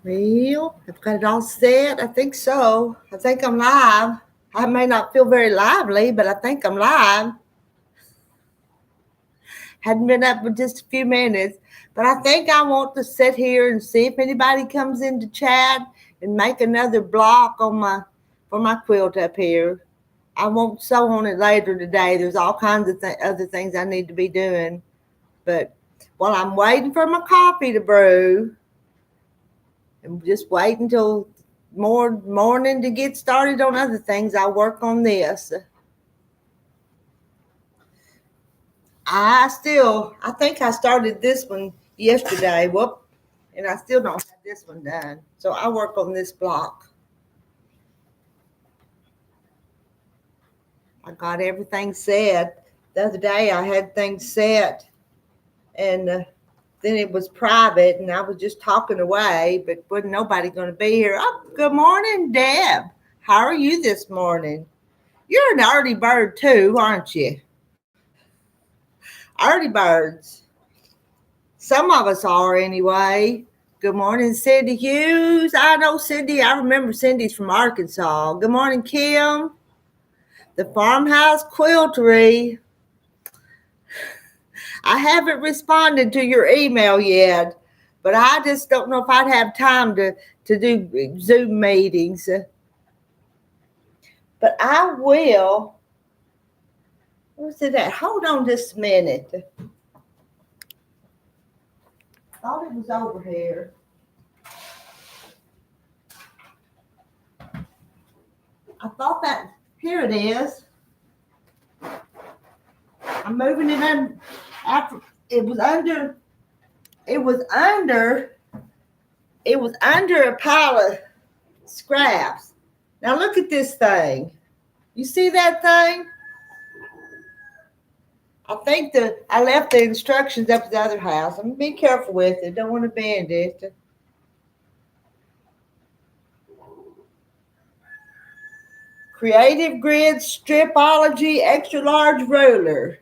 Well, I've got it all set. I think so. I think I'm live. I may not feel very lively, but I think I'm live. Hadn't been up for just a few minutes, but I think I want to sit here and see if anybody comes in to chat and make another block on for my quilt up here. I won't sew on it later today. There's all kinds of other things I need to be doing. But while I'm waiting for my coffee to brew, and just wait until more morning to get started on other things, I'll work on this. I think I started this one yesterday. Whoop. And I still don't have this one done. So I'll work on this block. I got everything set. The other day I had things set, and then it was private, and I was just talking away, but wasn't nobody going to be here. Oh, good morning, Deb. How are you this morning? You're an early bird too, aren't you? Early birds. Some of us are anyway. Good morning, Cindy Hughes. I know Cindy. I remember Cindy's from Arkansas. Good morning, Kim. The farmhouse quiltery. I haven't responded to your email yet, but I just don't know if I'd have time to do Zoom meetings. But I will. What's it at? Hold on just a minute. I thought it was over here. I thought that, here it is. I'm moving it in after it was under a pile of scraps. Now look at this thing. You see that thing? I think I left the instructions up at the other house. I'm gonna be careful with it. Don't want to bend it. Creative Grid Stripology Extra Large Ruler.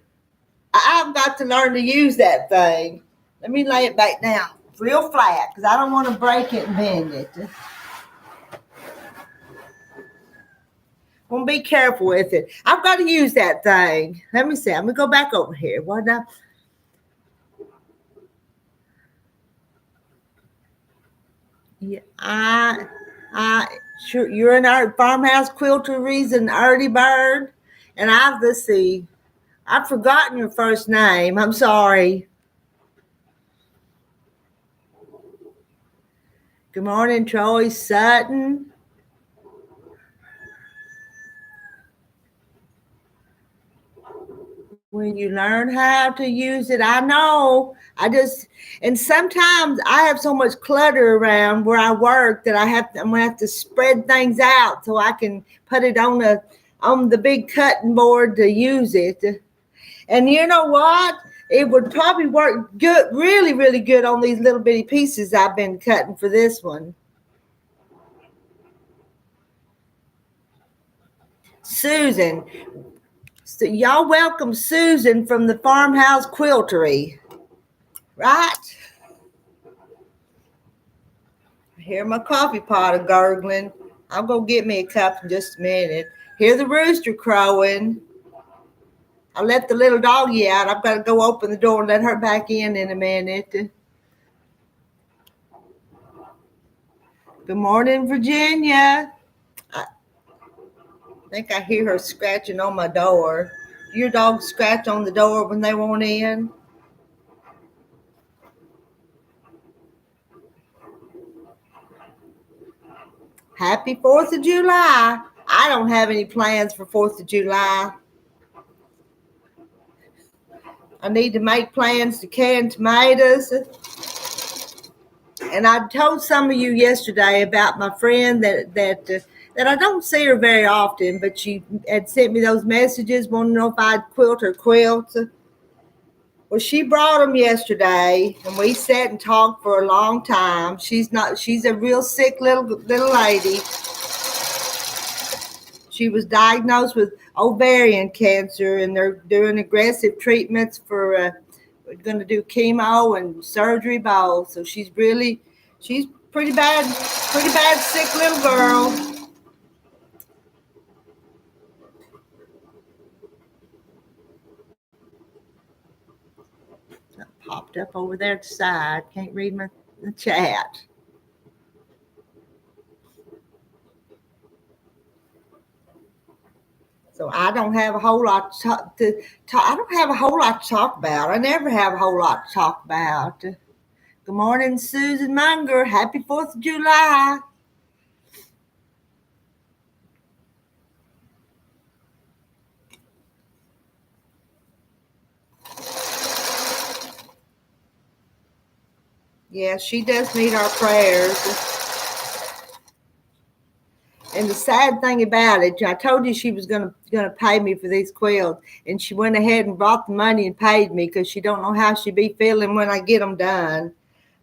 I've got to learn to use that thing. Let me lay it back down real flat because I don't want to break it and bend it. I'm going to be careful with it. I've got to use that thing. Let me see. I'm going to go back over here. What now? Yeah, sure. You're an farmhouse quilteries and early bird. And let's see. I've forgotten your first name. I'm sorry. Good morning, Troy Sutton. When you learn how to use it, I know. And sometimes I have so much clutter around where I work that I'm gonna have to spread things out so I can put it on the big cutting board to use it. And you know what? It would probably work good, really, really good on these little bitty pieces I've been cutting for this one. Susan. So y'all welcome Susan from the farmhouse quiltery. Right? I hear my coffee pot gurgling. I'll go get me a cup in just a minute. Hear the rooster crowing. I let the little doggy out. I've got to go open the door and let her back in a minute. Good morning, Virginia. I think I hear her scratching on my door. Do your dogs scratch on the door when they want in? Happy 4th of July. I don't have any plans for 4th of July. I need to make plans to can tomatoes. And I told some of you yesterday about my friend that I don't see her very often, but she had sent me those messages wanting to know if I'd quilt her quilts. Well, she brought them yesterday, and we sat and talked for a long time. She's a real sick little lady. She was diagnosed with ovarian cancer, and they're doing aggressive treatments for going to do chemo and surgery both. So she's pretty bad sick little girl. Popped up over there at the side. Can't read the chat. So I don't have a whole lot to talk. I don't have a whole lot to talk about. I never have a whole lot to talk about. Good morning, Susan Munger. Happy 4th of July. Yeah, she does need our prayers. And the sad thing about it, I told you she was gonna pay me for these quilts, and she went ahead and brought the money and paid me because she don't know how she be feeling when I get them done.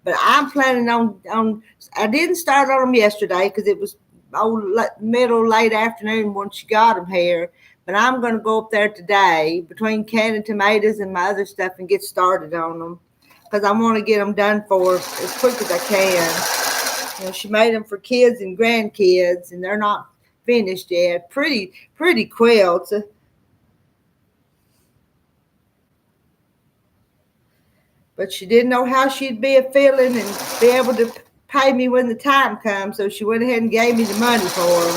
But I'm planning on. I didn't start on them yesterday because it was late afternoon when she got them here. But I'm going to go up there today between canning tomatoes and my other stuff and get started on them because I want to get them done for as quick as I can. You know, she made them for kids and grandkids, and they're not finished yet. Pretty quilts. But she didn't know how she'd be feeling and be able to pay me when the time comes, so she went ahead and gave me the money for them.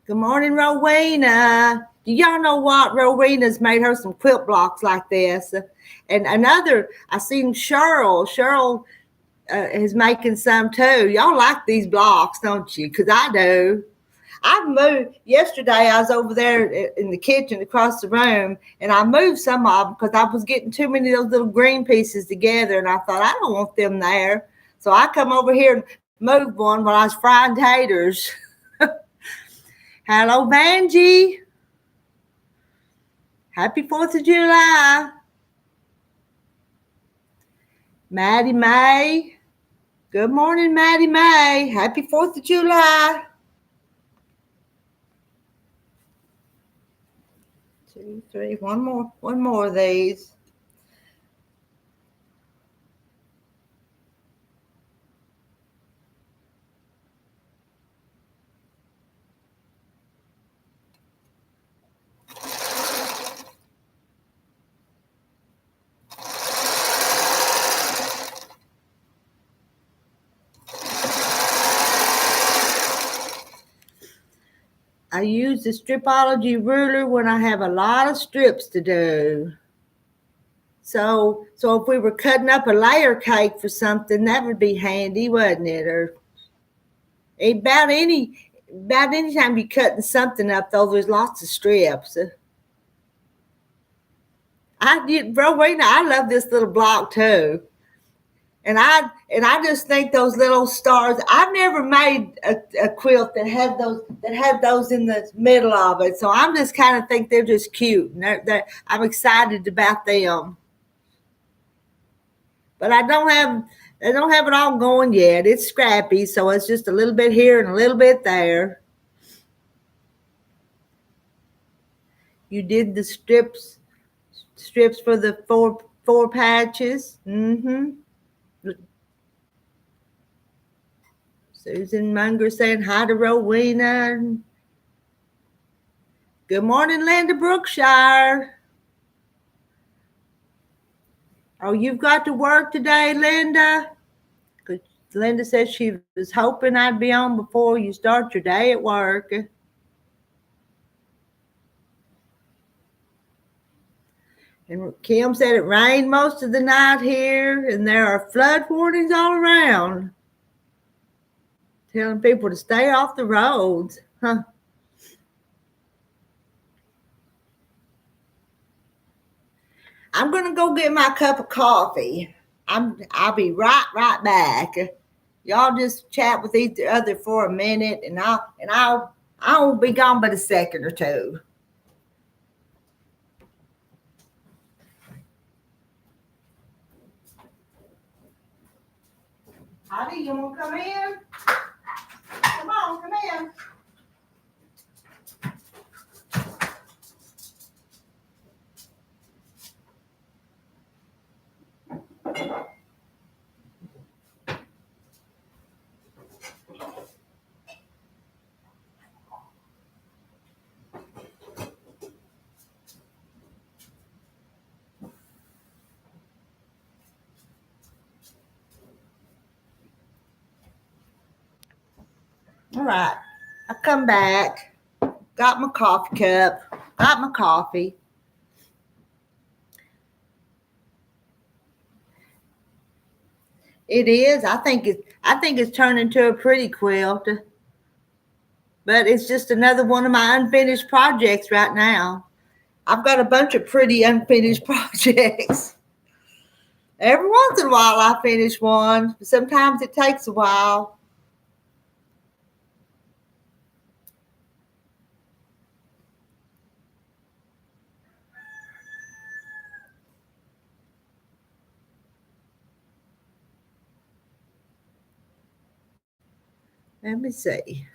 Good morning, Rowena. Do y'all know what? Rowena's made her some quilt blocks like this. And another, I seen Cheryl. Cheryl is making some too. Y'all like these blocks, don't you? Because I do. I moved yesterday. I was over there in the kitchen across the room, and I moved some of them because I was getting too many of those little green pieces together, and I thought I don't want them there. So I come over here and moved one while I was frying taters. Hello, Vanjie. Happy 4th of July. Maddie May. Good morning, Maddie May. Happy 4th of July. 2, 3, one more of these. I use the stripology ruler when I have a lot of strips to do. So if we were cutting up a layer cake for something, that would be handy, wouldn't it? Or about any time you're cutting something up, though, there's lots of strips. Rowena, I love this little block too. And I just think those little stars. I've never made a quilt that had those in the middle of it. So I'm just kind of think they're just cute. And I'm excited about them. But I don't have it all going yet. It's scrappy, so it's just a little bit here and a little bit there. You did the strips for the four patches. Mm-hmm. Susan Munger saying hi to Rowena. Good morning, Linda Brookshire. Oh, you've got to work today, Linda? Because Linda said she was hoping I'd be on before you start your day at work. And Kim said it rained most of the night here, and there are flood warnings all around. Telling people to stay off the roads. Huh. I'm going to go get my cup of coffee. I'll be right back. Y'all just chat with each other for a minute, and I won't be gone but a second or two. Honey, you want to come in? Come on, come in. All right. I come back, got my coffee cup, got my coffee. It is. I think it's turned into a pretty quilt. But it's just another one of my unfinished projects right now. I've got a bunch of pretty unfinished projects. Every once in a while I finish one. Sometimes it takes a while. Let me see.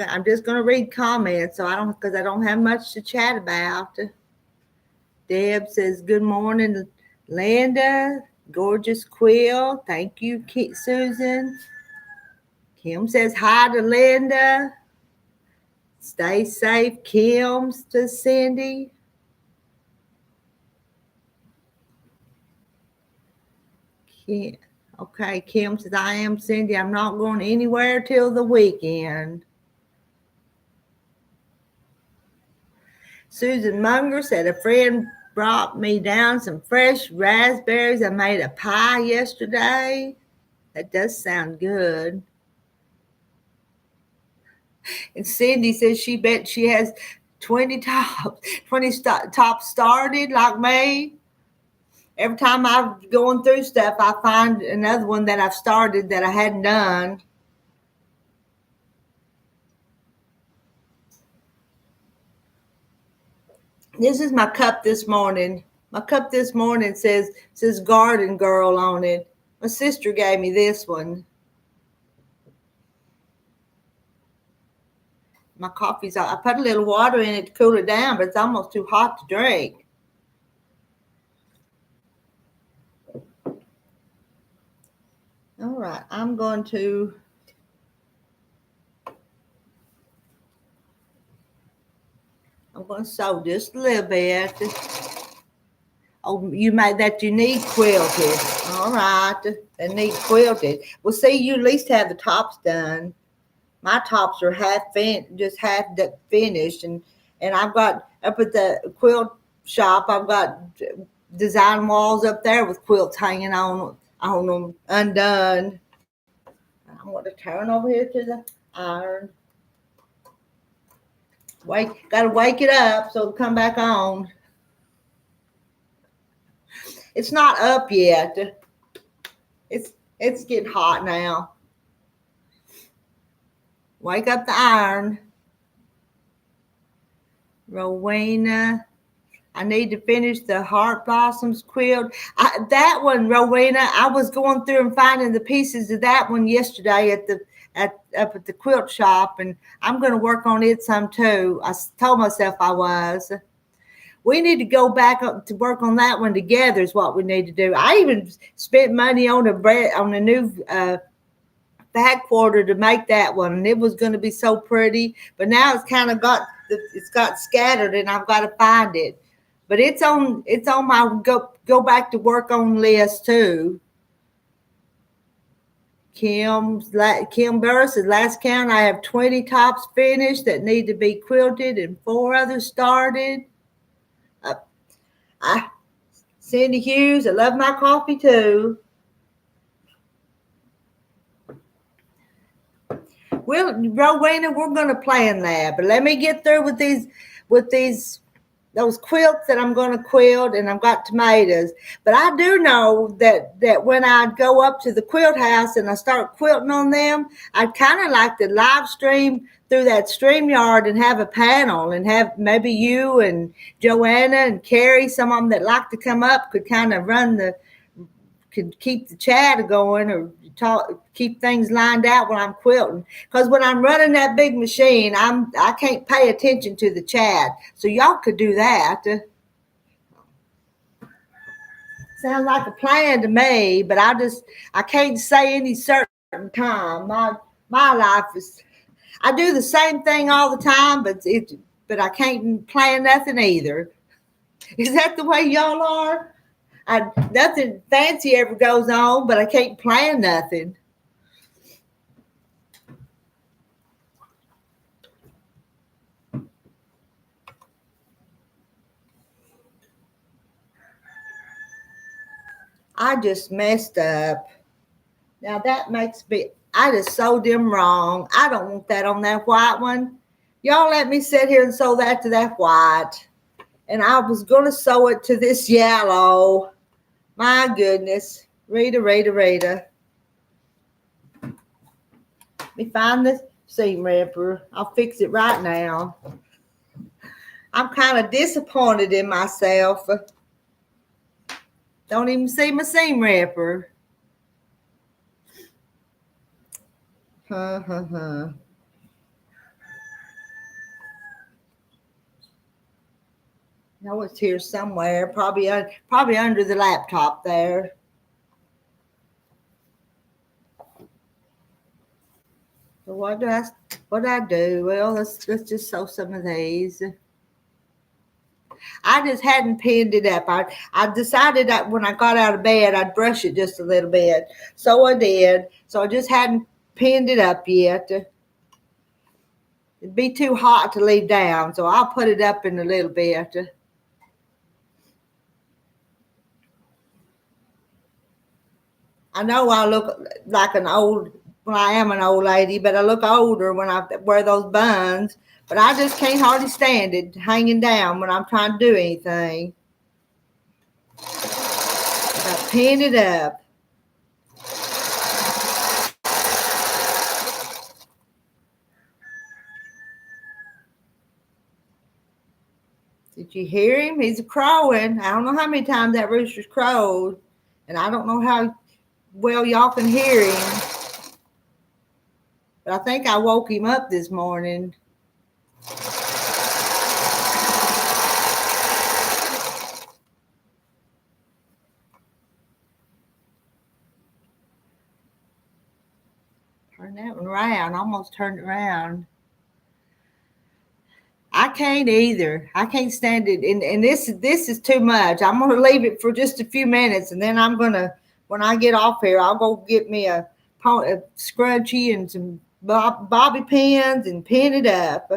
I'm just going to read comments, because I don't have much to chat about. Deb says, "Good morning, Linda. Gorgeous quill. Thank you, Susan." Kim says, "Hi to Linda. Stay safe, Kim," to Cindy. Kim. Okay, Kim says, "I am Cindy. I'm not going anywhere till the weekend." Susan Munger said, "A friend brought me down some fresh raspberries. I made a pie yesterday." That does sound good. And Cindy says she bet she has 20 tops started like me. Every time I'm going through stuff, I find another one that I've started that I hadn't done. This is my cup this morning. My cup this morning says Garden Girl on it. My sister gave me this one. My coffee's I put a little water in it to cool it down, but it's almost too hot to drink. All right, I'm going to sew just a little bit. Oh, you made that you need quilted. All right, they need quilted. Well, see, you at least have the tops done. My tops are just half finished, and I've got up at the quilt shop. I've got design walls up there with quilts hanging on them undone. I'm going to turn over here to the iron. Got to wake it up so it'll come back on. It's not up yet. It's getting hot now. Wake up the iron. Rowena, I need to finish the Heart Blossoms quilt. That one, Rowena, I was going through and finding the pieces of that one yesterday up at the quilt shop, and I'm going to work on it some too. I told myself I was. We need to go back up to work on that one together is what we need to do. I even spent money on a new bag quarter to make that one, and it was going to be so pretty. But now it's kind of got scattered, and I've got to find it. But it's on my go back to work on list too. Kim Burr says, "Last count, I have 20 tops finished that need to be quilted and 4 others started." Cindy Hughes, I love my coffee too. Rowena, we're going to plan that, but let me get through with those quilts that I'm going to quilt, and I've got tomatoes. But I do know that when I go up to the quilt house and I start quilting on them, I'd kind of like to live stream through that StreamYard and have a panel, and have maybe you and Joanna and Carrie, some of them that like to come up, could kind of could keep the chat going, or keep things lined out while I'm quilting. Because when I'm running that big machine, I can't pay attention to the chat. So y'all could do that. Sounds like a plan to me, but I can't say any certain time. My life is, I do the same thing all the time, but I can't plan nothing either. Is that the way y'all are? Nothing fancy ever goes on, but I can't plan nothing. I just messed up. Now that makes me, I just sewed them wrong. I don't want that on that white one. Y'all let me sit here and sew that to that white. And I was going to sew it to this yellow. My goodness. Rita. Let me find the seam ripper. I'll fix it right now. I'm kind of disappointed in myself. Don't even see my seam ripper. No, it's here somewhere. Probably under the laptop there. So what do I do? Well, let's just sew some of these. I just hadn't pinned it up. I decided that when I got out of bed, I'd brush it just a little bit. So I did. So I just hadn't pinned it up yet. It'd be too hot to leave down, so I'll put it up in a little bit. I know I look like I am an old lady, but I look older when I wear those buns. But I just can't hardly stand it hanging down when I'm trying to do anything. I pin it up. Did you hear him? He's crowing. I don't know how many times that rooster's crowed, and I don't know how well y'all can hear him. But I think I woke him up this morning. Turn that one around. Almost turned it around. I can't either. I can't stand it. And this is too much. I'm going to leave it for just a few minutes, and then I'm going to, when I get off here, I'll go get me a scrunchie and some bobby pins and pin it up.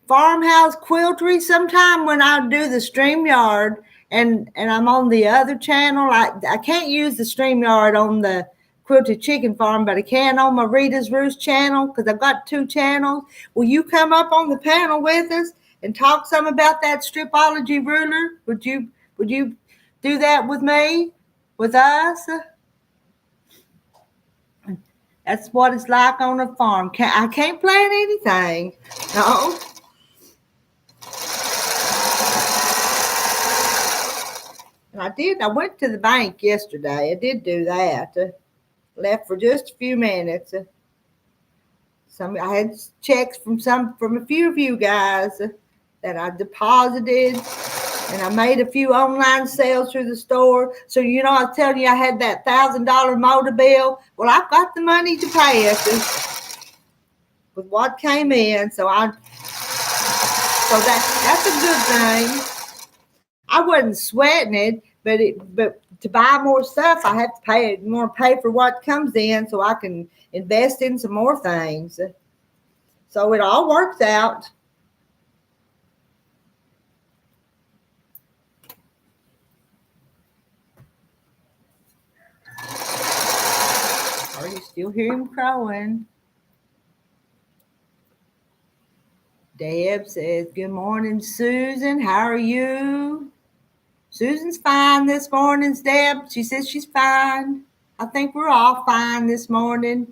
Farmhouse quiltery. Sometime when I do the StreamYard and I'm on the other channel, I can't use the StreamYard on the Quilted Chicken Farm, but I can on my Rita's Roost channel because I've got 2 channels. Will you come up on the panel with us and talk some about that stripology ruler? Would you do that with me, with us? That's what it's like on a farm. I can't plan anything. No. I went to the bank yesterday. I did do that. Left for just a few minutes. I had checks from a few of you guys that I deposited, and I made a few online sales through the store. So I was telling you I had that $1,000 motor bill. Well, I've got the money to pay it with what came in. So that's a good thing. I wasn't sweating it, but to buy more stuff, I have to pay for what comes in so I can invest in some more things. So it all works out. Are you still hear him crowing? Deb says, good morning, Susan. How are you? Susan's fine this morning, Deb. She says she's fine. I think we're all fine this morning.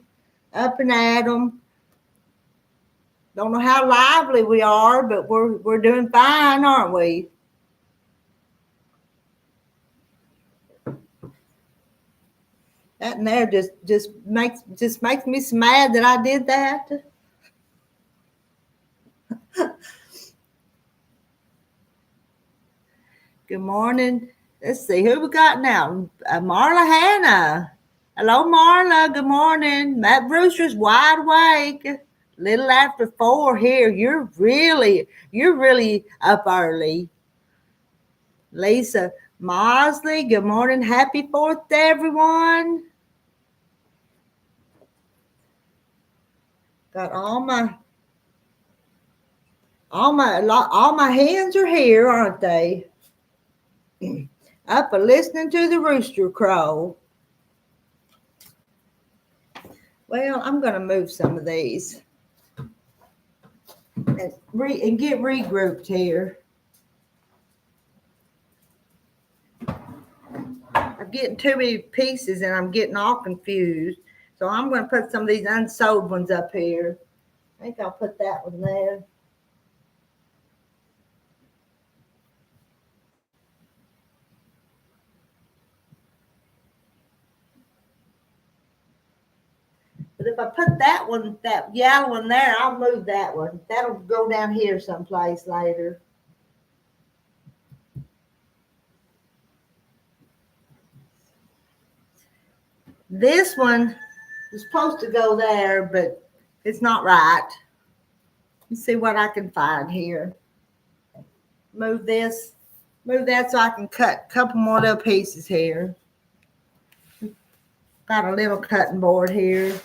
Up and at 'em. Don't know how lively we are, but we're doing fine, aren't we? That and there just makes me so mad that I did that. Good morning. Let's see who we got now. Marla Hannah. Hello, Marla. Good morning. Matt Brewster's wide awake. Little after 4 here. You're really up early. Lisa Mosley. Good morning. Happy 4th to everyone. Got all my All my hens are here, aren't they? Up and listening to the rooster crow. Well, I'm going to move some of these and get regrouped here. I'm getting too many pieces and I'm getting all confused. So I'm going to put some of these unsold ones up here. I think I'll put that one there. But if I put that one, that yellow one there, I'll move that one. That'll go down here someplace later. This one is supposed to go there, but it's not right. Let's see what I can find here. Move this, move that so I can cut a couple more little pieces here. Got a little cutting board here.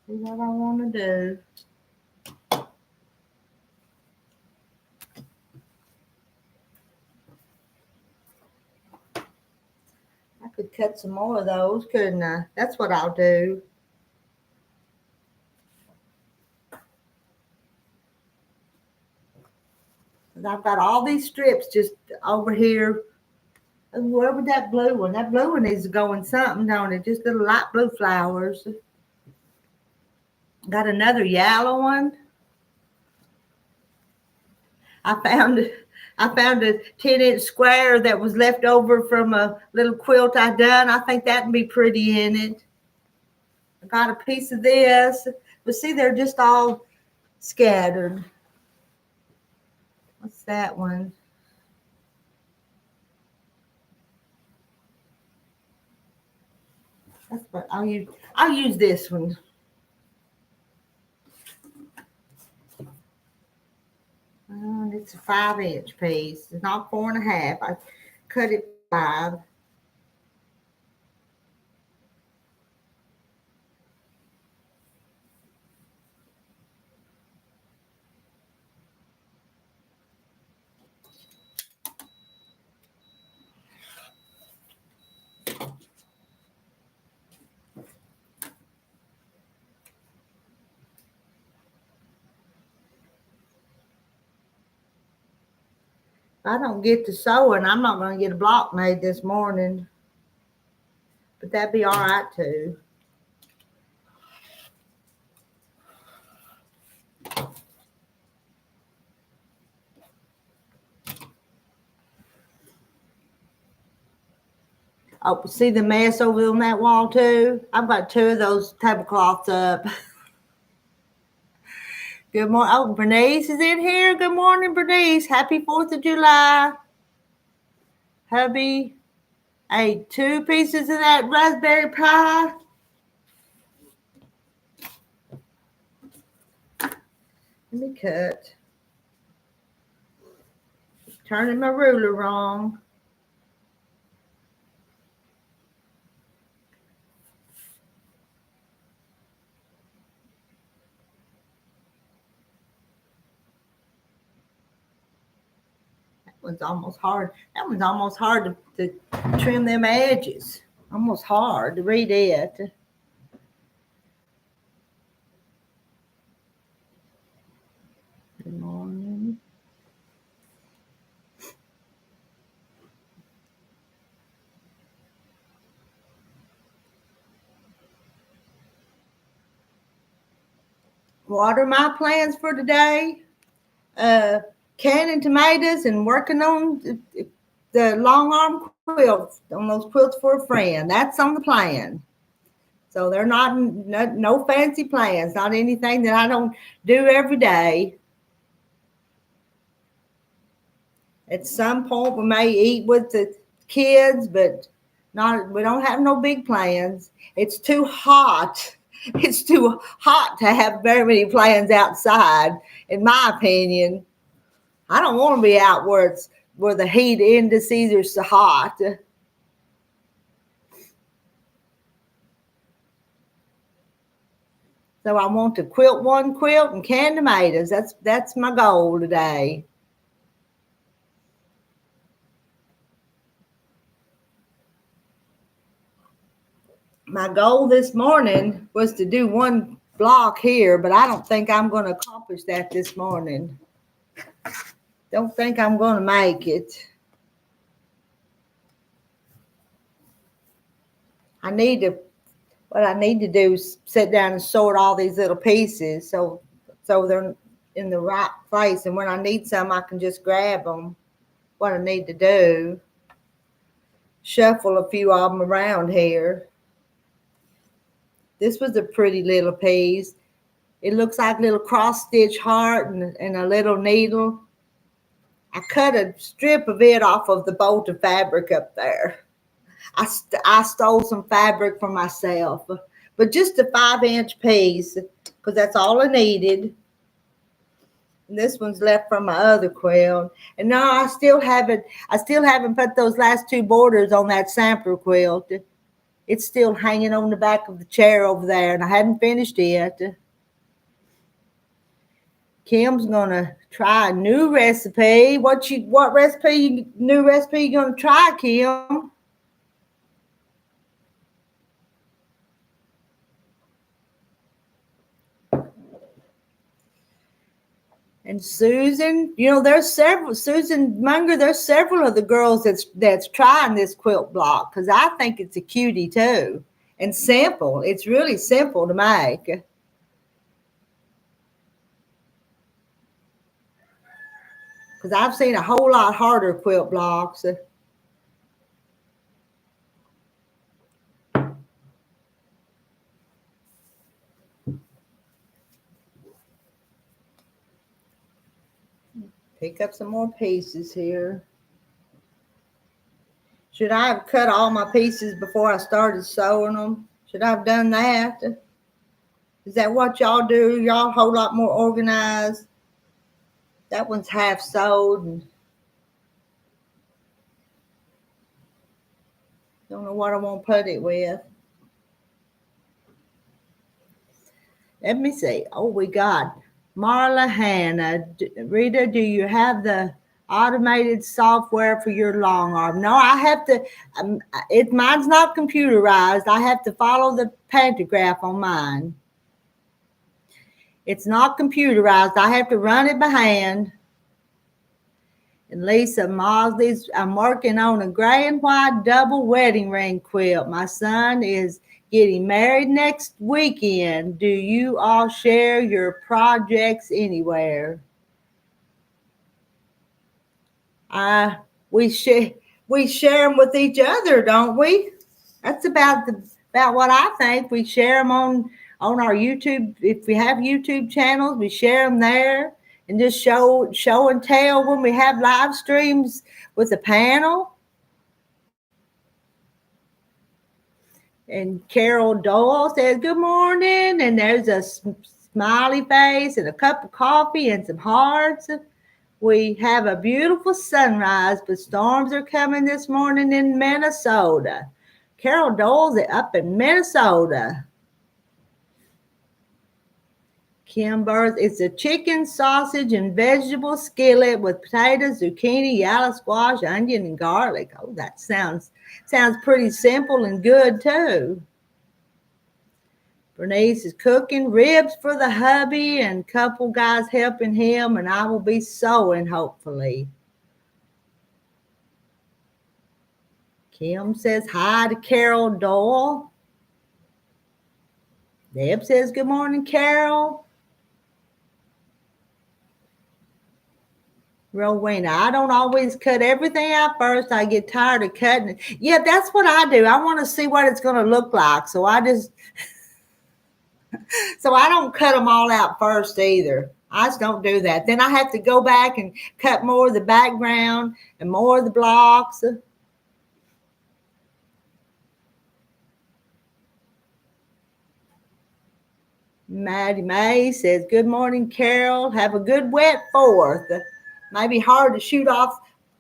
See what I want to do. I could cut some more of those, couldn't I? That's what I'll do. I've got all these strips just over here. Where would that blue one? That blue one is going something, don't it? Just little light blue flowers. Got another yellow one. I found a 10-inch square that was left over from a little quilt I done. I think that'd be pretty in it. I got a piece of this, but see, they're just all scattered. What's that one? That's what I'll use. I'll use this one. It's a 5-inch piece. It's not 4.5. I cut it 5. I don't get to sewing, I'm not going to get a block made this morning. But that'd be all right too. Oh, see the mess over on that wall too? I've got 2 of those tablecloths up. Good morning. Oh, Bernice is in here. Good morning, Bernice. Happy 4th of July. Hubby ate 2 pieces of that raspberry pie. Let me cut. Turning my ruler wrong. One's almost hard. That one's almost hard to trim them edges. Almost hard to read it. Good morning. What are my plans for today? Canning tomatoes and working on the long arm quilts, on those quilts for a friend. That's on the plan. So they're not no fancy plans, not anything that I don't do every day. At some point we may eat with the kids, but we don't have no big plans. It's too hot. It's too hot to have very many plans outside, in my opinion. I don't want to be out where the heat indices are so hot. So I want to quilt one quilt and can tomatoes. That's my goal today. My goal this morning was to do one block here, but I don't think I'm going to accomplish that this morning. Don't think I'm going to make it. What I need to do is sit down and sort all these little pieces so they're in the right place. And when I need some, I can just grab them. What I need to do, shuffle a few of them around here. This was a pretty little piece. It looks like a little cross-stitch heart and a little needle. I cut a strip of it off of the bolt of fabric up there. I stole some fabric for myself, but just a 5-inch piece because that's all I needed. And this one's left from my other quilt. And no, I still haven't put those last 2 borders on that sampler quilt. It's still hanging on the back of the chair over there, and I hadn't finished it. Kim's gonna try a new recipe. New recipe you gonna try, Kim? And Susan, Susan Munger, there's several of the girls that's trying this quilt block because I think it's a cutie too. And simple. It's really simple to make. Because I've seen a whole lot harder quilt blocks. Pick up some more pieces here. Should I have cut all my pieces before I started sewing them? Should I have done that? Is that what y'all do? Y'all a whole lot more organized? That one's half sewed and don't know what I want to put it with. Let me see. Oh, we got Marla Hannah. Rita, do you have the automated software for your long arm? No, I have to. Mine's not computerized. I have to follow the pantograph on mine. It's not computerized. I have to run it by hand. And Lisa Mosley's, I'm working on a gray and white double wedding ring quilt. My son is getting married next weekend. Do you all share your projects anywhere? We share them with each other, don't we? That's about what I think. We share them on our YouTube. If we have YouTube channels, we share them there and just show and tell when we have live streams with a panel. And Carol Doyle says, good morning. And there's a smiley face and a cup of coffee and some hearts. We have a beautiful sunrise, but storms are coming this morning in Minnesota. Carol Doyle's up in Minnesota. Kim Burrs, it's a chicken, sausage, and vegetable skillet with potatoes, zucchini, yellow squash, onion, and garlic. Oh, that sounds pretty simple and good, too. Bernice is cooking ribs for the hubby and a couple guys helping him, and I will be sewing, hopefully. Kim says hi to Carol Doyle. Deb says, good morning, Carol. Rowena, I don't always cut everything out first. I get tired of cutting it. Yeah, that's what I do. I want to see what it's going to look like. So I don't cut them all out first either. I just don't do that. Then I have to go back and cut more of the background and more of the blocks. Maddie May says, good morning, Carol. Have a good wet 4th. Maybe hard to shoot off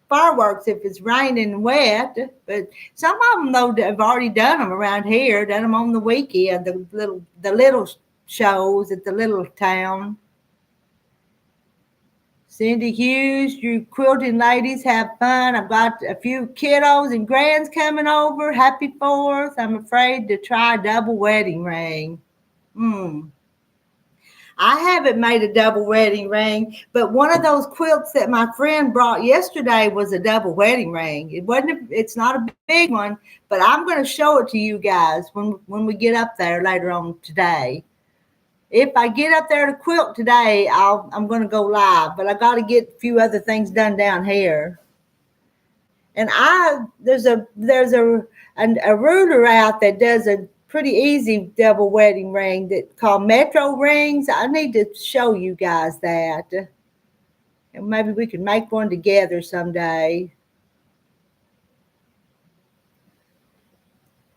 fireworks if it's raining and wet, but some of them though have already done them around here. Done them on the weekend, the little shows at the little town. Cindy Hughes, you quilting ladies have fun. I've got a few kiddos and grands coming over. Happy 4th. I'm afraid to try a double wedding ring. I haven't made a double wedding ring, but one of those quilts that my friend brought yesterday was a double wedding ring. It's not a big one, but I'm going to show it to you guys when we get up there later on today. If I get up there to quilt today, I'm going to go live, but I got to get a few other things done down here. And there's a ruler out that does a pretty easy double wedding ring that called Metro rings. I need to show you guys that. And maybe we can make one together someday.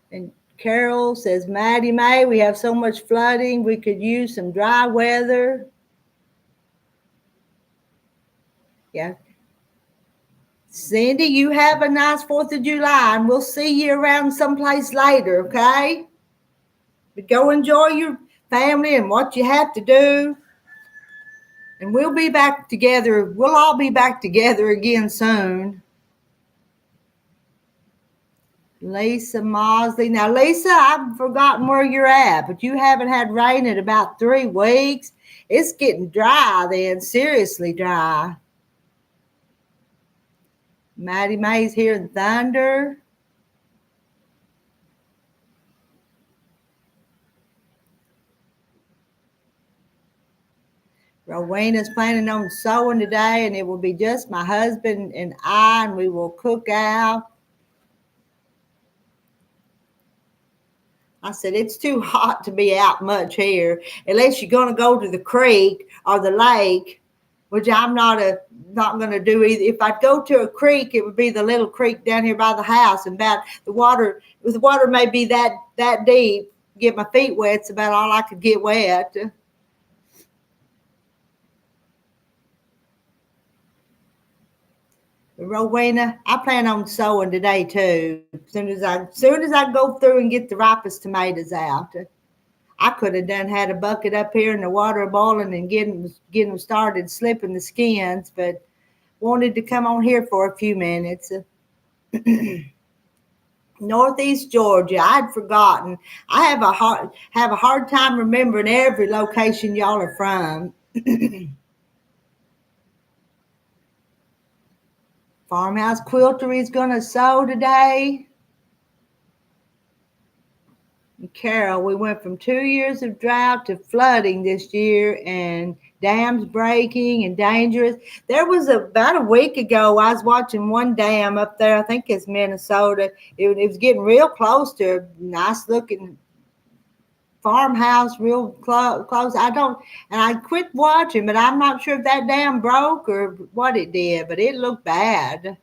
And Carol says, Maddie Mae, we have so much flooding. We could use some dry weather. Yeah. Cindy, you have a nice 4th of July, and we'll see you around someplace later, okay? But go enjoy your family and what you have to do. And we'll be back together. We'll all be back together again soon. Lisa Mosley. Now, Lisa, I've forgotten where you're at, but you haven't had rain in about 3 weeks. It's getting dry then, seriously dry. Maddie Mae's here in Thunder. Rowena's planning on sewing today, and it will be just my husband and I, and we will cook out. I said, it's too hot to be out much here, unless you're going to go to the creek or the lake, which I'm not going to do either. If I'd go to a creek, it would be the little creek down here by the house, and about the water may be that deep. Get my feet wet, it's about all I could get wet. Rowena, I plan on sewing today too. As soon as I go through and get the ripest tomatoes out. I could have had a bucket up here and the water boiling and getting them started slipping the skins, but wanted to come on here for a few minutes. Northeast Georgia, I'd forgotten. I have a hard time remembering every location y'all are from. Farmhouse Quiltery is going to sew today. And Carol, we went from 2 years of drought to flooding this year and dams breaking and dangerous. There was about a week ago, I was watching one dam up there, I think it's Minnesota. It was getting real close to a nice looking farmhouse, real close. I quit watching, but I'm not sure if that dam broke or what it did, but it looked bad.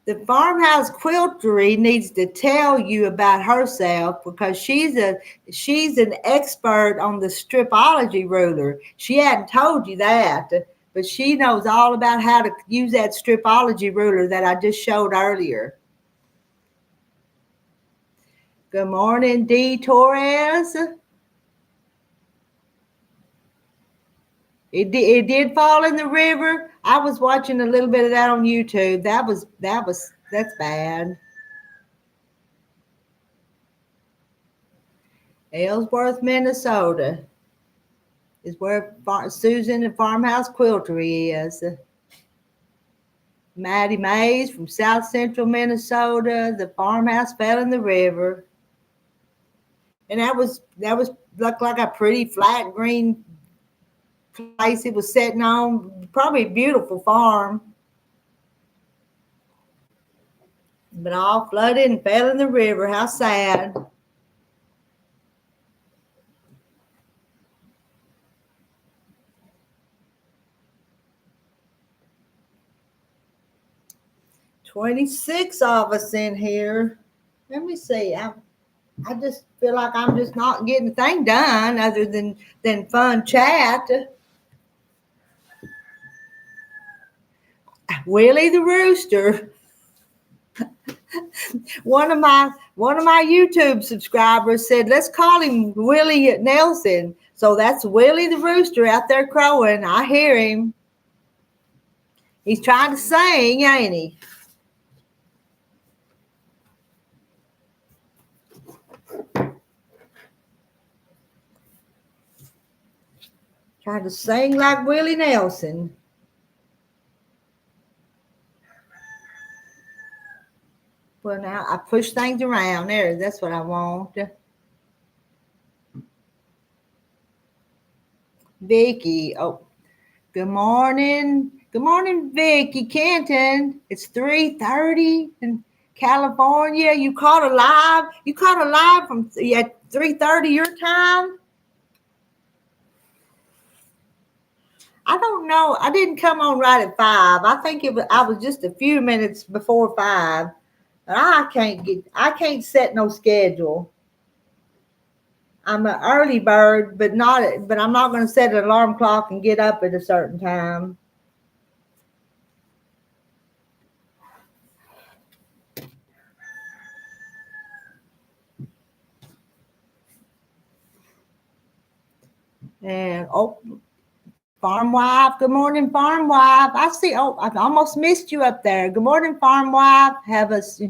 The Farmhouse Quiltery needs to tell you about herself because she's an expert on the stripology ruler. She hadn't told you that, but she knows all about how to use that stripology ruler that I just showed earlier. Good morning, D. Torres. It did fall in the river. I was watching a little bit of that on YouTube. That's bad. Ellsworth, Minnesota is where Susan and Farmhouse Quiltery is. Maddie Mays from South Central Minnesota. The farmhouse fell in the river. And that was looked like a pretty flat green place it was sitting on. Probably a beautiful farm. But all flooded and fell in the river. How sad. $26 of us in here. Let me see. I just feel like I'm just not getting a thing done other than fun chat. Willie the Rooster. One of my YouTube subscribers said, let's call him Willie Nelson. So that's Willie the Rooster out there crowing. I hear him. He's trying to sing, ain't he? Trying to sing like Willie Nelson. Well, now I push things around there. That's what I want. Vicky. Oh, good morning. Good morning, Vicky Kenton. It's 3:30 in California. You caught a live. You caught a live from at 3:30 your time. I don't know. I didn't come on right at 5. I think I was just a few minutes before 5. But I can't set no schedule. I'm an early bird, but I'm not going to set an alarm clock and get up at a certain time. And Farm Wife, good morning, Farm Wife. I see. Oh, I've almost missed you up there. Good morning, Farm Wife.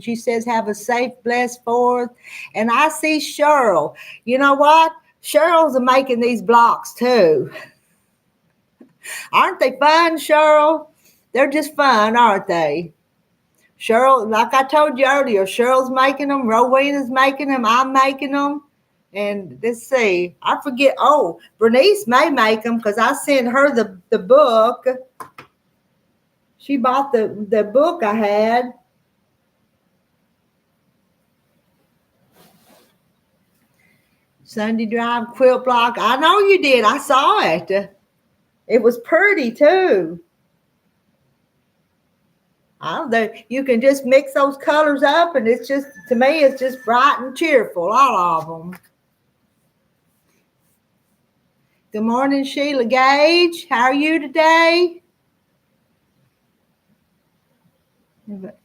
She says, have a safe, blessed 4th. And I see Cheryl. You know what? Cheryl's making these blocks too. Aren't they fun, Cheryl? They're just fun, aren't they? Cheryl, like I told you earlier, Cheryl's making them. Rowena's making them. I'm making them. And let's see, I forget. Oh, Bernice may make them because I sent her the book. She bought the book I had. Sunday Drive quilt block. I know you did. I saw it. It was pretty too. You can just mix those colors up, and it's just, to me, it's just bright and cheerful, all of them. Good morning, Sheila Gage. How are you today?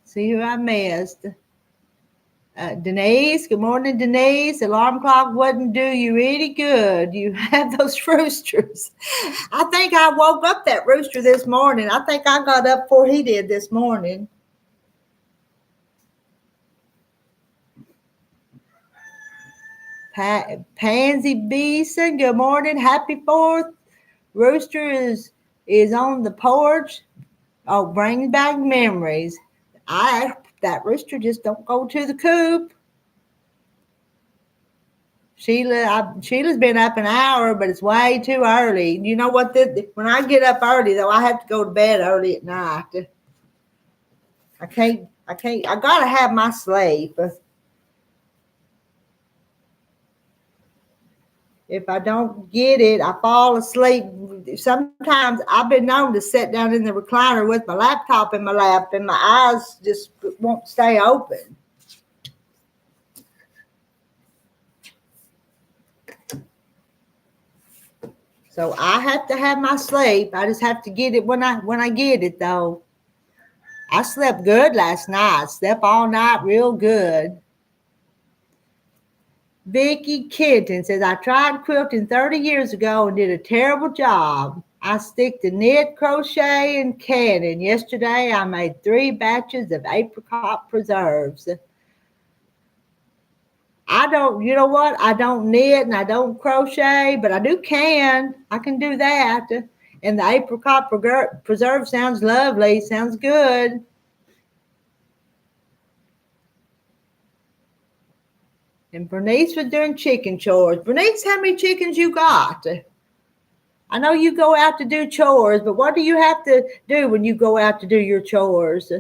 See who I missed. Denise. Good morning, Denise. Alarm clock wouldn't do you any good. You have those roosters. I think I woke up that rooster this morning. I think I got up before he did this morning. Pansy Beeson, good morning. Happy 4th. Rooster is on the porch. Oh, bring back memories. That rooster just don't go to the coop. Sheila's been up an hour, but it's way too early. You know what? When I get up early, though, I have to go to bed early at night. I gotta have my sleep. If I don't get it, I fall asleep. Sometimes I've been known to sit down in the recliner with my laptop in my lap, and my eyes just won't stay open. So I have to have my sleep. I just have to get it when I get it, though. I slept good last night. Slept all night real good. Vicky Kenton says, I tried quilting 30 years ago and did a terrible job. I stick to knit, crochet, and canning. Yesterday, I made 3 batches of apricot preserves. You know what? I don't knit and I don't crochet, but I do can. I can do that. And the apricot preserve sounds lovely. Sounds good. And Bernice was doing chicken chores. Bernice, how many chickens you got? I know you go out to do chores, but what do you have to do when you go out to do your chores?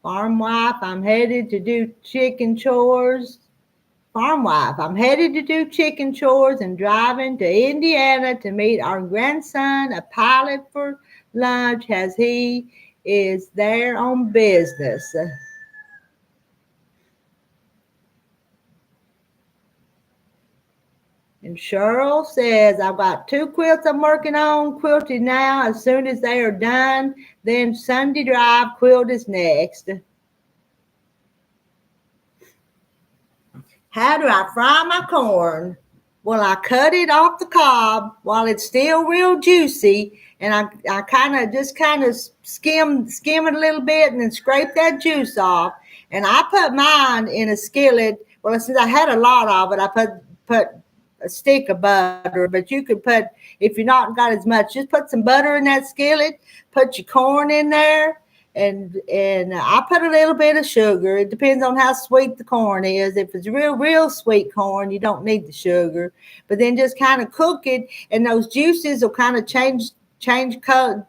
Farm Wife, I'm headed to do chicken chores. Farm Wife, I'm headed to do chicken chores and driving to Indiana to meet our grandson, a pilot, for lunch as he is there on business. And Cheryl says, I've got 2 quilts I'm working on, quilting now. As soon as they are done, then Sunday drive quilt is next. How do I fry my corn? Well, I cut it off the cob while it's still real juicy, and I kind of skim it a little bit and then scrape that juice off. And I put mine in a skillet. Well, since I had a lot of it, I put a stick of butter, but you could put, if you're not got as much, just put some butter in that skillet, put your corn in there, and I put a little bit of sugar. It depends on how sweet the corn is. If it's real sweet corn, you don't need the sugar. But then just kind of cook it, and those juices will kind of change color,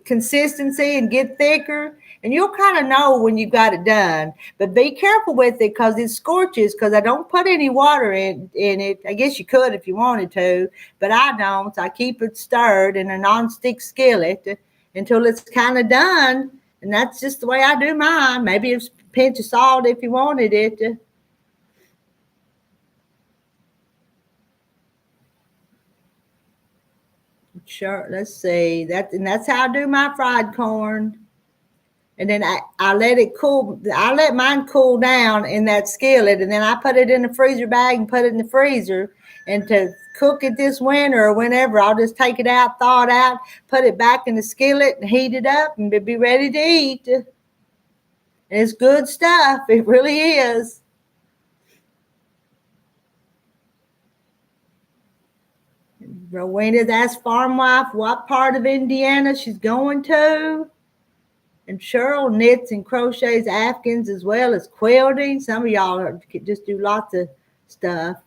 consistency, and get thicker. And you'll kind of know when you got it done. But be careful with it because it scorches, because I don't put any water in it. I guess you could if you wanted to, but I don't. I keep it stirred in a nonstick skillet until it's kind of done. And that's just the way I do mine. Maybe a pinch of salt if you wanted it. Sure, let's see. That's how I do my fried corn. And then I let it cool. I let mine cool down in that skillet, and then I put it in a freezer bag and put it in the freezer. And to cook it this winter or whenever, I'll just take it out, thaw it out, put it back in the skillet, and heat it up, and be ready to eat. And it's good stuff. It really is. Rowena's asked farm wife what part of Indiana she's going to. And Cheryl knits and crochets Afghans as well as quilting. Some of y'all just do lots of stuff.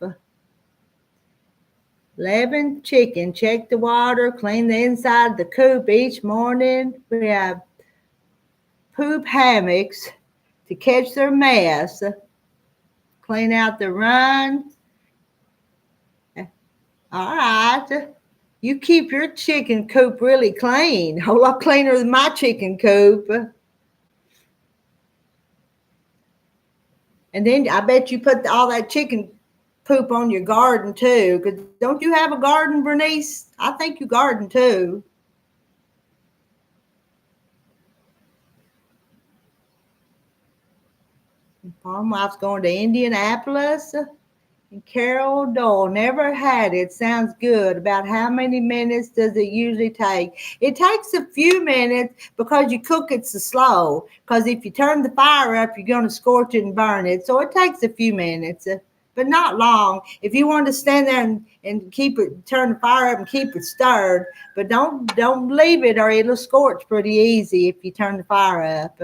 11, chicken. Check the water, clean the inside of the coop each morning. We have poop hammocks to catch their mess. Clean out the run. All right. You keep your chicken coop really clean. A whole lot cleaner than my chicken coop. And then I bet you put all that chicken poop on your garden too. Because don't you have a garden, Bernice? I think you garden too. Farm wife's going to Indianapolis. And Carol Dole, never had it. Sounds good. About how many minutes does it usually take? It takes a few minutes because you cook it so slow. Because if you turn the fire up, you're going to scorch it and burn it. So it takes a few minutes, but not long. If you want to stand there and keep it, turn the fire up and keep it stirred, but don't leave it or it'll scorch pretty easy if you turn the fire up.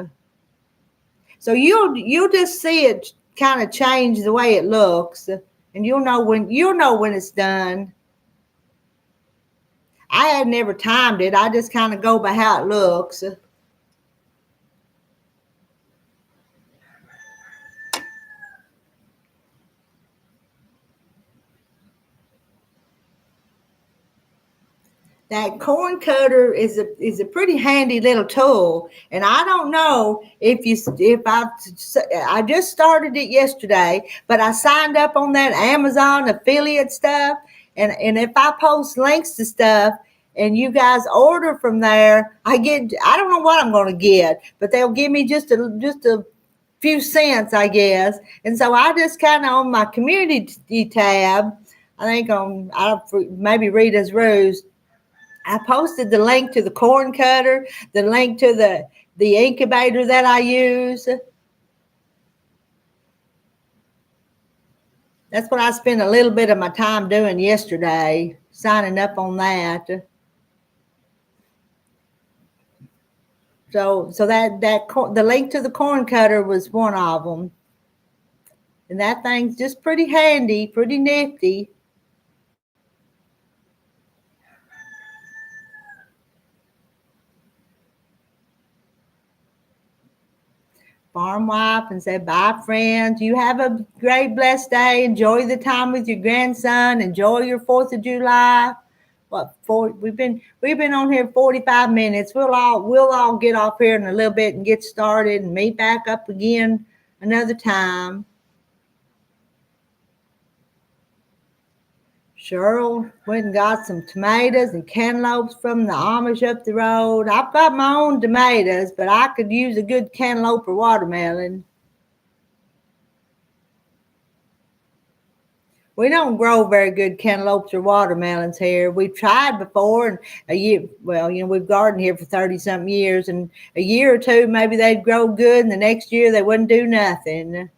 So you'll just see it kind of change the way it looks. And you'll know when it's done. I had never timed it. I just kind of go by how it looks. That corn cutter is a pretty handy little tool, and I don't know if I just started it yesterday, but I signed up on that Amazon affiliate stuff, and if I post links to stuff and you guys order from there, I don't know what I'm going to get, but they'll give me just a few cents, I guess. And so I just kind of on my community tab, I think maybe Rita's Ruse, I posted the link to the corn cutter, the link to the incubator that I use. That's what I spent a little bit of my time doing yesterday, signing up on that. So the link to the corn cutter was one of them. And that thing's just pretty handy, pretty nifty. Farm wife and say, bye, friends. You have a great, blessed day. Enjoy the time with your grandson. Enjoy your 4th of July. We've been on here 45 minutes. We'll all get off here in a little bit and get started and meet back up again another time. Cheryl went and got some tomatoes and cantaloupes from the Amish up the road. I've got my own tomatoes, but I could use a good cantaloupe or watermelon. We don't grow very good cantaloupes or watermelons here. We've tried before, and a year, well, we've gardened here for 30-something years, and a year or two, maybe they'd grow good, and the next year they wouldn't do nothing.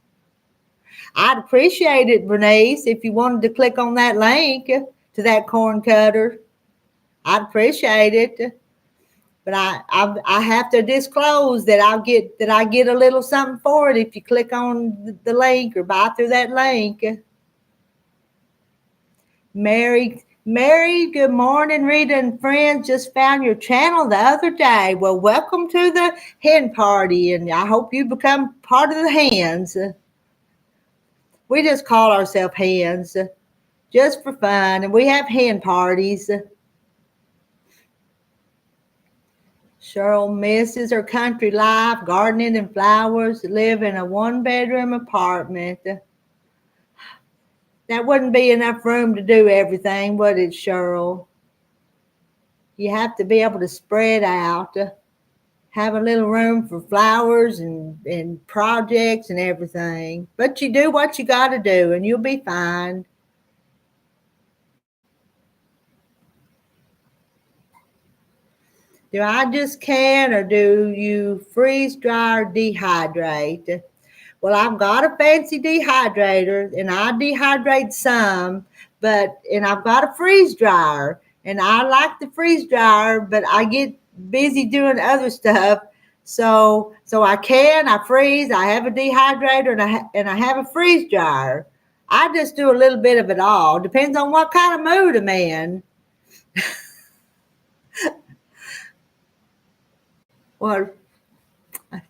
I'd appreciate it, Bernice, if you wanted to click on that link to that corn cutter. I'd appreciate it. But I have to disclose that I get a little something for it if you click on the link or buy through that link. Mary, good morning. Rita and friends just found your channel the other day. Well, welcome to the hen party, and I hope you become part of the hens. We just call ourselves hens just for fun, and we have hen parties. Cheryl misses her country life, gardening and flowers, live in a one-bedroom apartment. That wouldn't be enough room to do everything, would it, Cheryl? You have to be able to spread out, have a little room for flowers and projects and everything. But you do what you got to do, and you'll be fine. Do I just can, or do you freeze, dry, or dehydrate? Well, I've got a fancy dehydrator, and I dehydrate some, and I've got a freeze dryer, and I like the freeze dryer, but I get busy doing other stuff. So I freeze, I have a dehydrator, and I have a freeze dryer. I just do a little bit of it all. Depends on what kind of mood I'm in. Well,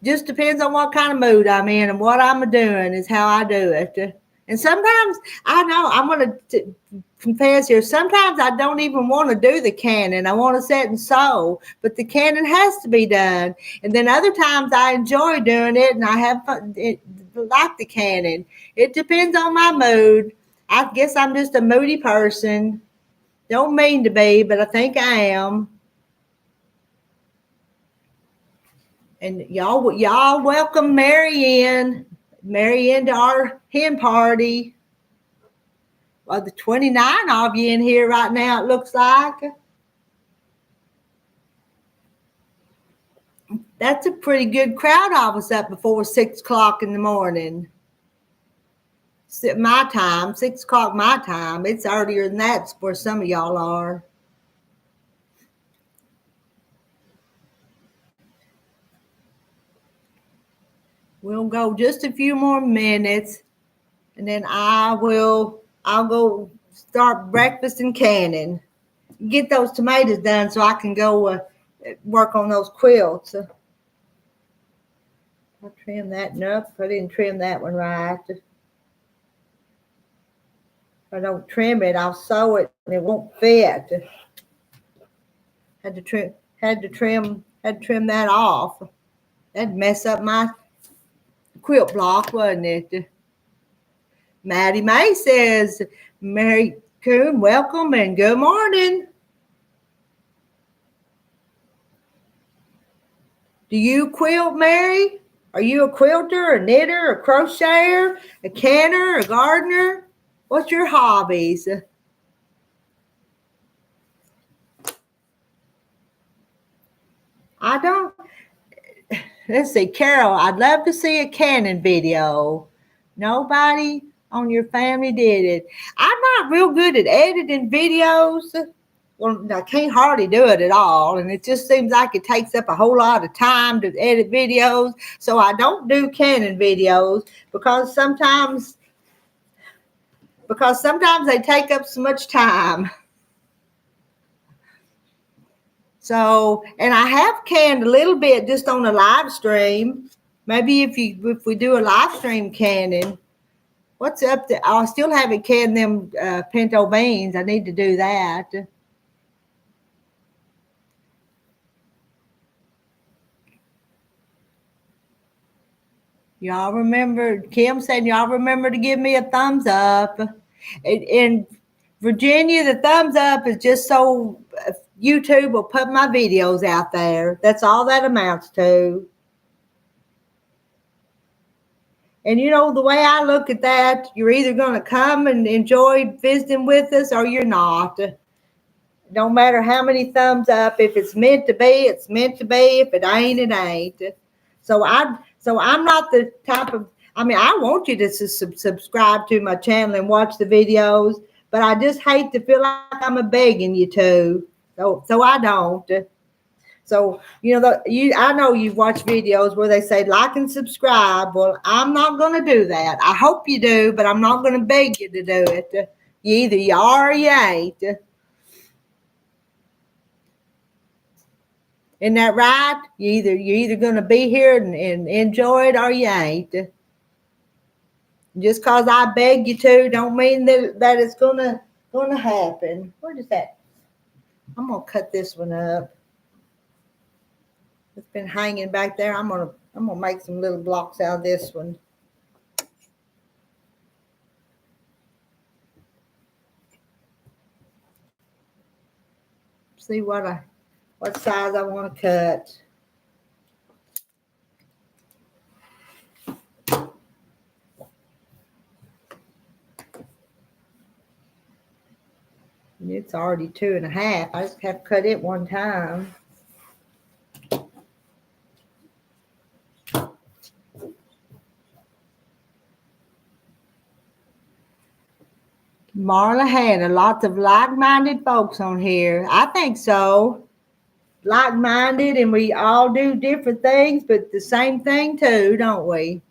just depends on what kind of mood I'm in, and what I'm doing is how I do it. And sometimes, I know, I'm going to confess here, sometimes I don't even want to do the canning. I want to sit and sew, but the canning has to be done. And then other times I enjoy doing it, and I have fun, like the canning. It depends on my mood. I guess I'm just a moody person. Don't mean to be, but I think I am. And y'all welcome Mary in to our hen party. Well, the 29 of you in here right now, it looks like. That's a pretty good crowd of us up before 6 o'clock in the morning. My time, 6 o'clock my time. It's earlier than that where some of y'all are. We'll go just a few more minutes, and then I'll go start breakfast and canning. Get those tomatoes done so I can go work on those quilts. I trim that up. I didn't trim that one right. If I don't trim it, I'll sew it and it won't fit. Had to trim that off. That'd mess up my quilt block, wouldn't it? Maddie May says, Mary Coon, welcome and good morning. Do you quilt, Mary? Are you a quilter, a knitter, a crocheter, a canner, a gardener? What's your hobbies? I don't. Let's see, Carol, I'd love to see a canning video. Nobody on your family did it. I'm not real good at editing videos. Well, I can't hardly do it at all, and it just seems like it takes up a whole lot of time to edit videos. So I don't do canning videos because sometimes they take up so much time. So, and I have canned a little bit just on a live stream. Maybe if we do a live stream canning. What's up to? I still haven't canned them pinto beans. I need to do that. Y'all remember? Kim said y'all remember to give me a thumbs up. And Virginia, the thumbs up is just so YouTube will put my videos out there. That's all that amounts to. And you know, the way I look at that, you're either going to come and enjoy visiting with us or you're not. No matter how many thumbs up, if it's meant to be, it's meant to be. If it ain't, it ain't. So I'm not the type of, I mean, I want you to subscribe to my channel and watch the videos, but I just hate to feel like I'm begging you to. So I don't. So, you know, I know you've watched videos where they say like and subscribe. Well, I'm not going to do that. I hope you do, but I'm not going to beg you to do it. Either you are or you ain't. Isn't that right? You're either going to be here and enjoy it or you ain't. Just because I beg you to don't mean that it's gonna happen. What is that? I'm gonna cut this one up. It's been hanging back there. I'm gonna make some little blocks out of this one. See what size I want to cut. It's already 2.5. I just have to cut it one time. Marla Hannah, lots of like-minded folks on here. I think so. Like-minded, and we all do different things, but the same thing too, don't we?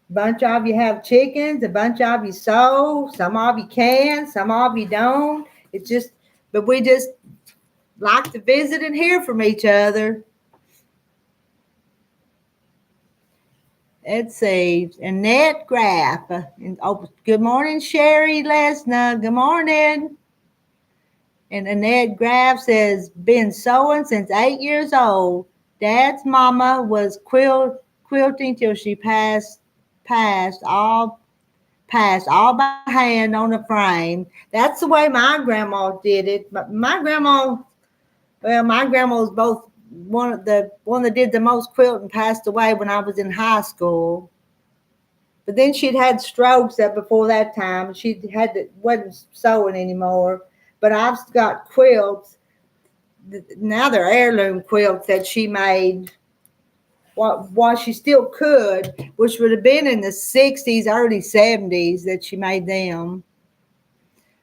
A bunch of you have chickens, a bunch of you sew, some of you can, some of you don't. It's just, but we just like to visit and hear from each other. Let's see, Annette Graff. Good morning, Sherry Lesna. Good morning. And Annette Graff says, been sewing since 8 years old. Dad's mama was quilting till she passed all by hand on a frame. That's the way my grandma did it. But my grandma was both one that did the most quilting passed away when I was in high school. But then she'd had strokes up before that time. She wasn't sewing anymore. But I've got quilts. Now they're heirloom quilts that she made while she still could, which would have been in the 60s, early 70s that she made them.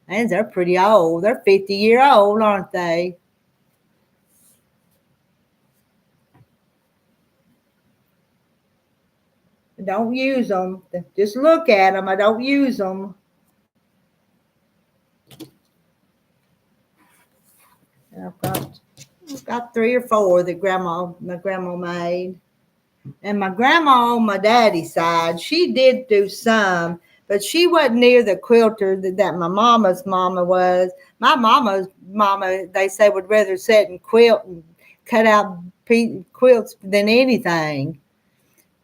And they're pretty old. They're 50-year-old, aren't they? I don't use them. Just look at them. I don't use them. I've got 3 or 4 that my grandma made. And my grandma on my daddy's side, she did do some, but she wasn't near the quilter that my mama's mama was. My mama's mama, they say, would rather sit and quilt and cut out quilts than anything.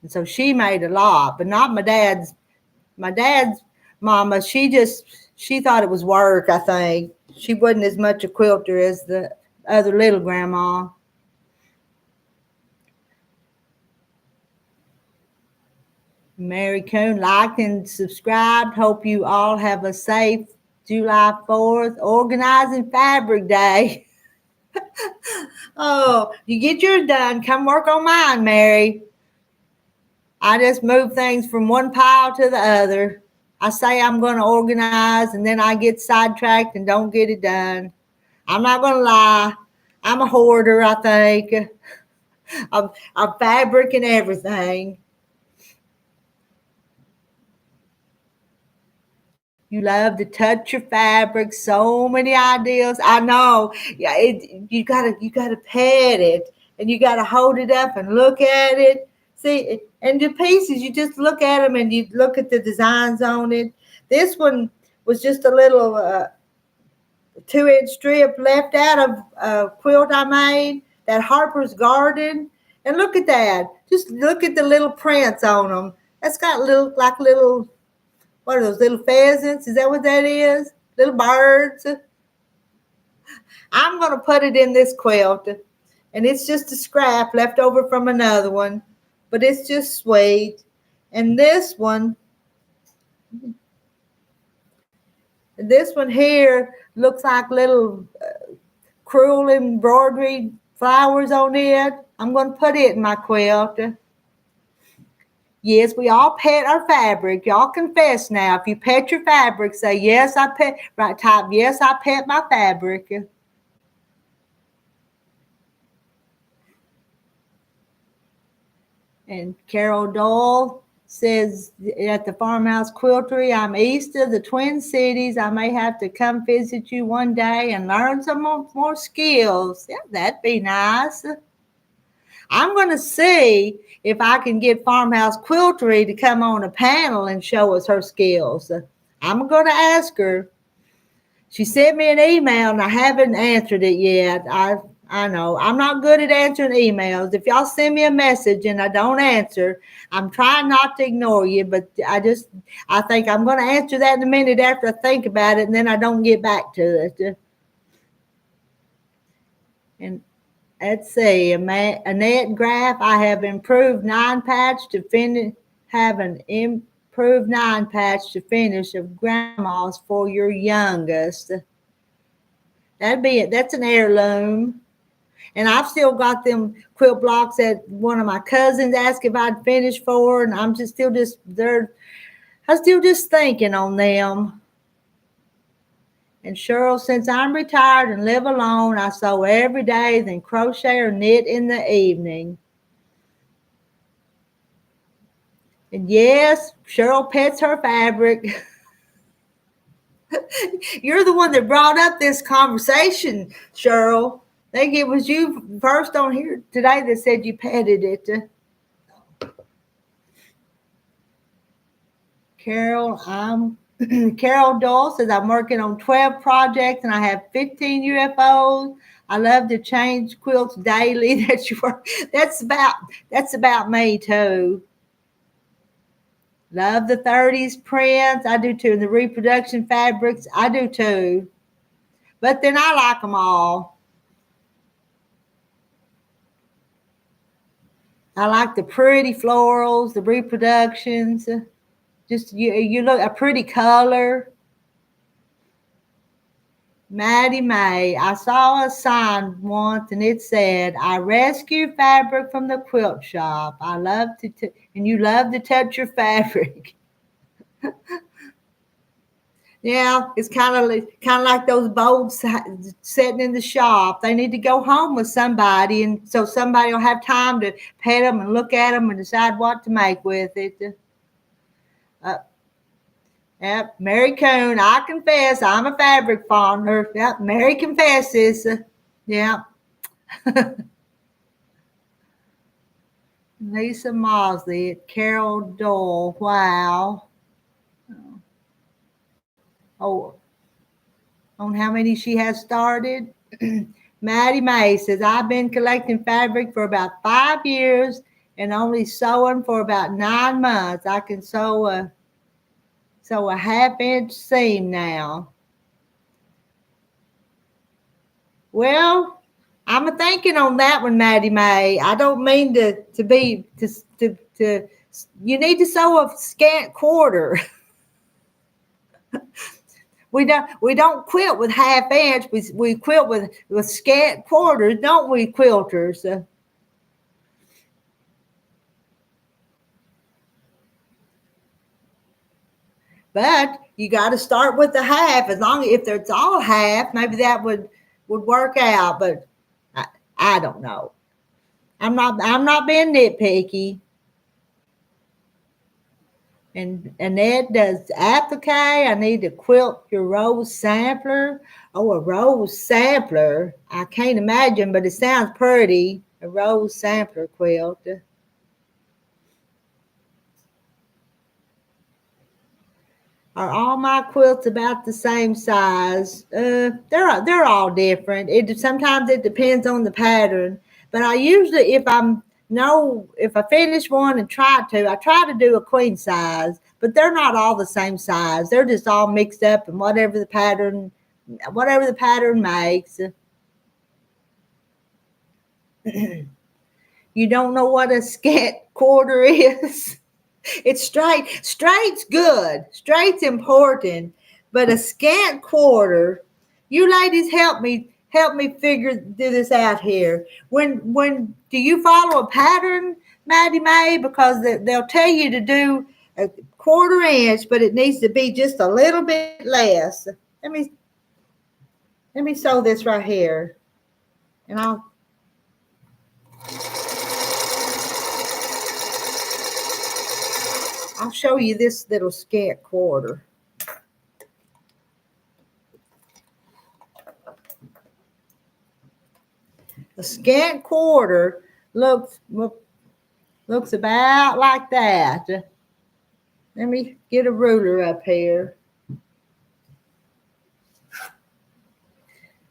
And so she made a lot, but not my dad's. My dad's mama, she thought it was work, I think. She wasn't as much a quilter as the other little grandma. Mary Coon liked and subscribed. Hope you all have a safe July 4th, Organizing Fabric Day. Oh, you get yours done. Come work on mine, Mary. I just move things from one pile to the other. I say I'm going to organize, and then I get sidetracked and don't get it done. I'm not going to lie. I'm a hoarder, I think, of fabric and everything. You love to touch your fabric. So many ideas. I know. Yeah, you gotta pet it, and you gotta hold it up and look at it. See, and the pieces, you just look at them and you look at the designs on it. This one was just a little 2-inch strip left out of a quilt I made, that Harper's Garden. And look at that. Just look at the little prints on them. That's got little What are those, little pheasants? Is that what that is? Little birds? I'm going to put it in this quilt. And it's just a scrap left over from another one. But it's just sweet. And this one here looks like little crewel embroidery flowers on it. I'm going to put it in my quilt. Yes, we all pet our fabric. Y'all confess now. If you pet your fabric, say, yes, I pet, right, type, yes, I pet my fabric. And Carol Dole says, at the Farmhouse Quiltery, I'm east of the Twin Cities. I may have to come visit you one day and learn some more skills. Yeah, that'd be nice. I'm going to see if I can get Farmhouse Quiltery to come on a panel and show us her skills. I'm going to ask her. She sent me an email and I haven't answered it yet. I know I'm not good at answering emails. If y'all send me a message and I don't answer, I'm trying not to ignore you, but I think I'm going to answer that in a minute after I think about it, and then I don't get back to it. And let's see, Annette Graff, I have improved 9 patch to finish. Have an improved 9 patch to finish of grandma's for your youngest. That'd be it. That's an heirloom. And I've still got them quilt blocks that one of my cousins asked if I'd finish for, and I'm still just thinking on them. And Cheryl, since I'm retired and live alone, I sew every day, then crochet or knit in the evening. And yes, Cheryl pets her fabric. You're the one that brought up this conversation, Cheryl. I think it was you first on here today that said you petted it. Carol Dole says, I'm working on 12 projects and I have 15 UFOs. I love to change quilts daily. That's about me too. Love the 30s prints. I do too. And the reproduction fabrics, I do too. But then I like them all. I like the pretty florals, the reproductions. Just you look a pretty color. Maddie Mae, I saw a sign once and it said, I rescue fabric from the quilt shop. I love and you love to touch your fabric. Yeah, it's kind of like those boats sitting in the shop. They need to go home with somebody, and so somebody will have time to pet them and look at them and decide what to make with it. Yep, Mary Coon, I confess, I'm a fabric fonder. Yep, Mary confesses. Yep. Lisa Mosley, Carol Dole, wow. Oh, on how many she has started? Maddie May says, I've been collecting fabric for about 5 years and only sewing for about 9 months. I can sew a 1/2 inch seam now. Well, I'm thinking on that one, Maddie May. I don't mean to you need to sew a scant quarter. We don't quilt with 1/2 inch. We quilt with scant quarters, don't we, quilters? But you got to start with the 1/2. As long if it's all 1/2, maybe that would work out. But I don't know. I'm not being nitpicky. And Annette does applique. I need to quilt your rose sampler. Oh, a rose sampler. I can't imagine, but it sounds pretty. A rose sampler quilt. Are all my quilts about the same size? They're all different. Sometimes it depends on the pattern. But I usually, if I finish one and I try to do a queen size. but they're not all the same size. They're just all mixed up in whatever the pattern makes. You don't know what a scant quarter is? It's straight. Straight's good. Straight's important. But a scant quarter, you ladies help me do this out here. When do you follow a pattern, Maddie Mae? Because they'll tell you to do a 1/4 inch, but it needs to be just a little bit less. Let me sew this right here. And I'll show you this little scant quarter. A scant quarter looks about like that. Let me get a ruler up here.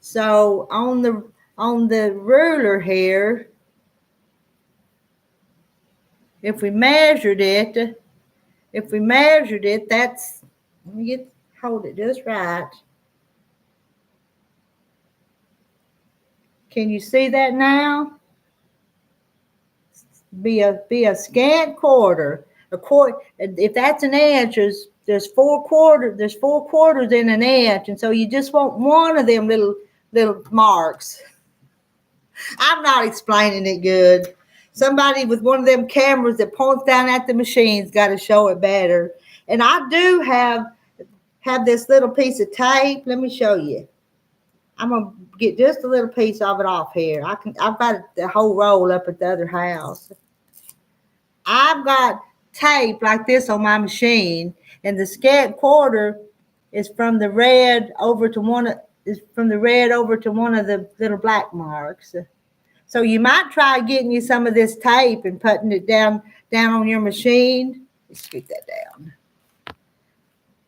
So on the ruler here, if we measured it, that's, let me hold it just right. Can you see that now? Be a scant quarter. A quarter. If that's an inch, there's 4 quarters. There's 4 quarters in an inch, and so you just want one of them little marks. I'm not explaining it good. Somebody with one of them cameras that points down at the machine's got to show it better. And I do have this little piece of tape. Let me show you. I'm gonna get just a little piece of it off here. I've got the whole roll up at the other house. I've got tape like this on my machine, and the scant quarter is from the red over to one of the little black marks. So you might try getting you some of this tape and putting it down on your machine. Let's scoot that down.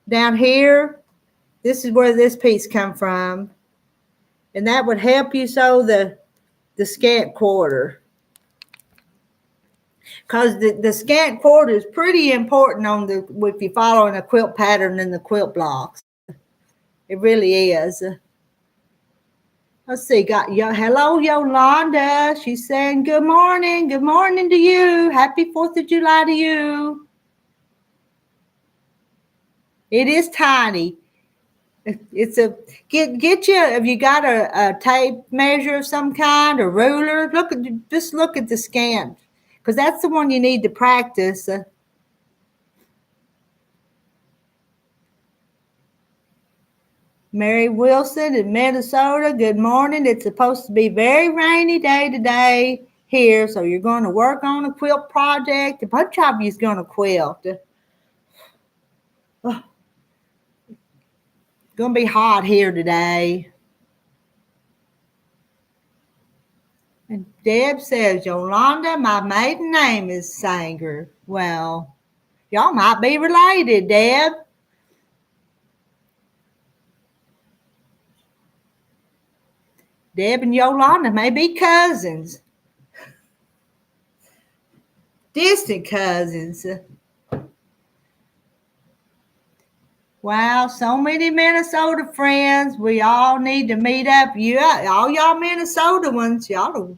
Down here, this is where this piece come from. And that would help you sew the scant quarter. Because the scant quarter is pretty important if you're following a quilt pattern in the quilt blocks. It really is. Let's see, hello, Yolanda. She's saying good morning. Good morning to you. Happy 4th of July to you. It is tiny. It's get you, if you got a tape measure of some kind, a ruler, just look at the scant, because that's the one you need to practice. Mary Wilson in Minnesota, good morning. It's supposed to be a very rainy day today here, so you're going to work on a quilt project. A bunch of you is going to quilt. Oh. Going to be hot here today. And Deb says, Yolanda, my maiden name is Sanger. Well, y'all might be related, Deb. Deb and Yolanda may be cousins. Distant cousins. Wow, so many Minnesota friends. We all need to meet up. All y'all Minnesota ones, y'all.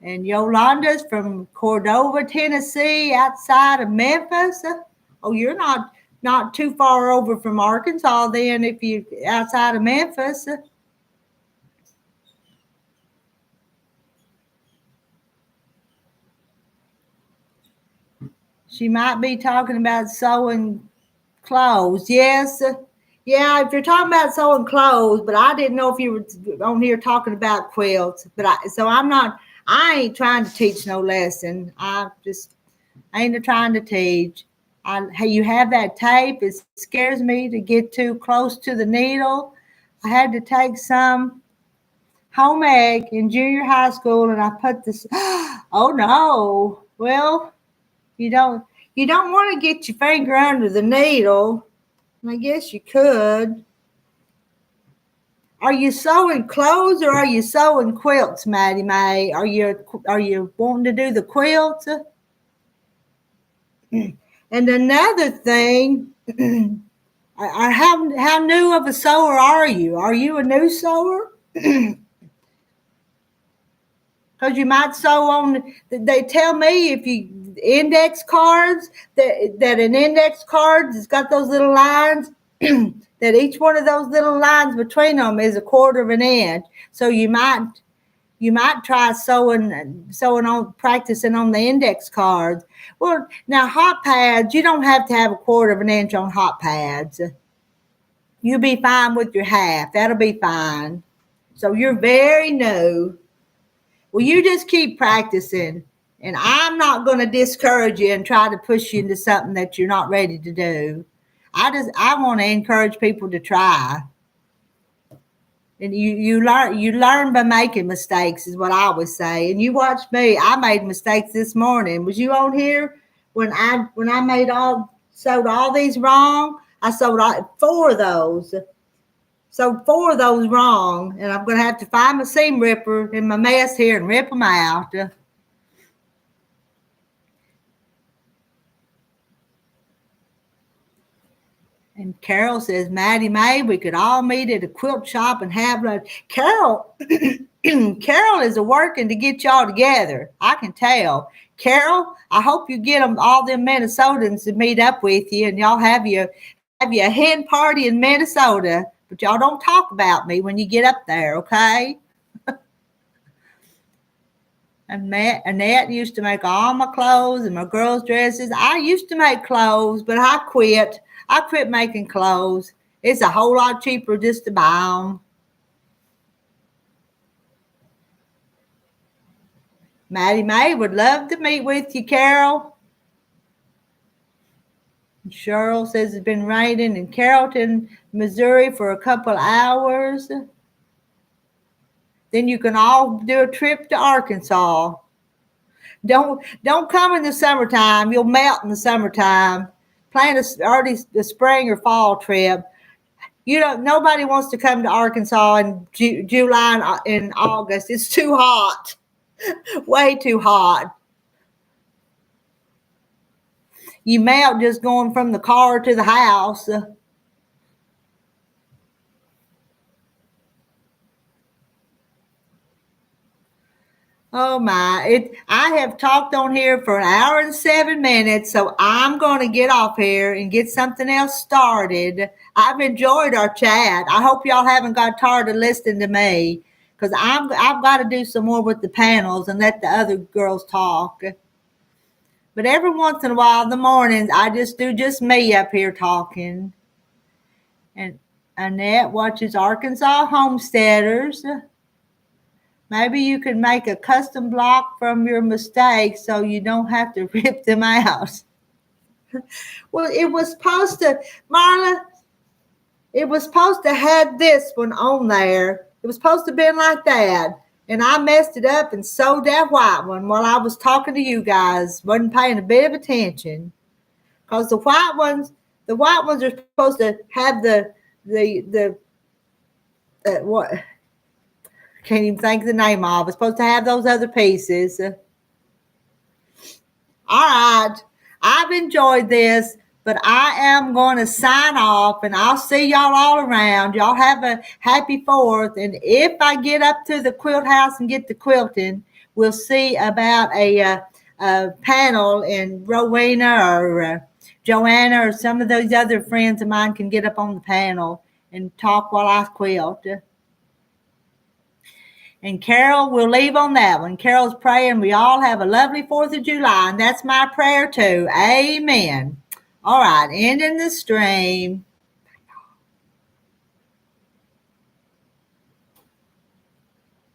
And Yolanda's from Cordova, Tennessee, outside of Memphis. Oh, you're not too far over from Arkansas then if you're outside of Memphis. She might be talking about sewing clothes. Yes. Yeah, if you're talking about sewing clothes, but I didn't know if you were on here talking about quilts. I ain't trying to teach no lesson. I ain't trying to teach. You have that tape. It scares me to get too close to the needle. I had to take some home ec in junior high school, and I put this. Oh no! Well, you don't want to get your finger under the needle. I guess you could. Are you sewing clothes or are you sewing quilts, Maddie Mae? Are you wanting to do the quilts? And another thing, how new of a sewer are you? Are you a new sewer? Because you might sew on, they tell me if you index cards, that an index card has got those little lines, that each one of those little lines between them is 1/4 of an inch. So you might try sewing on, practicing on the index cards. Well, now hot pads, you don't have to have 1/4 of an inch on hot pads. You'll be fine with your half. That'll be fine. So you're very new. Well, you just keep practicing, and I'm not going to discourage you and try to push you into something that you're not ready to do. I want to encourage people to try. And you learn by making mistakes is what I always say. And you watch me. I made mistakes this morning. Was you on here when I sewed all these wrong? I sewed 4 of those. So 4 of those wrong, and I'm going to have to find my seam ripper in my mess here and rip them out. And Carol says, Maddie Mae, we could all meet at a quilt shop and have lunch. Carol, Carol is working to get y'all together. I can tell. Carol, I hope you get all them Minnesotans to meet up with you, and y'all have you a hen party in Minnesota. But y'all don't talk about me when you get up there, okay? And Annette used to make all my clothes and my girls' dresses. I used to make clothes, but I quit. I quit making clothes. It's a whole lot cheaper just to buy them. Maddie Mae would love to meet with you, Carol. Cheryl says it's been raining in Carrollton, Missouri for a couple hours. Then you can all do a trip to Arkansas. Don't come in the summertime. You'll melt in the summertime. Plan early the spring or fall trip. Nobody wants to come to Arkansas in July and August. It's too hot. Way too hot. You melt just going from the car to the house. Oh my, I have talked on here for 1 hour and 7 minutes, so I'm going to get off here and get something else started. I've enjoyed our chat. I hope y'all haven't got tired of listening to me, because I've got to do some more with the panels and let the other girls talk. But every once in a while in the mornings, I just do me up here talking. And Annette watches Arkansas Homesteaders. Maybe you could make a custom block from your mistakes so you don't have to rip them out. Well, it was supposed to, Marla, it was supposed to have this one on there. It was supposed to have been like that. And I messed it up and sewed that white one while I was talking to you guys. Wasn't paying a bit of attention. Because the white ones are supposed to have the what? Can't even think of the name of. It's supposed to have those other pieces. All right. I've enjoyed this, but I am going to sign off, and I'll see y'all all around. Y'all have a happy 4th. And if I get up to the quilt house and get the quilting, we'll see about a panel, and Rowena or Joanna or some of those other friends of mine can get up on the panel and talk while I quilt. And Carol, we'll leave on that one. Carol's praying we all have a lovely 4th of July, and that's my prayer too. Amen. All right, ending the stream.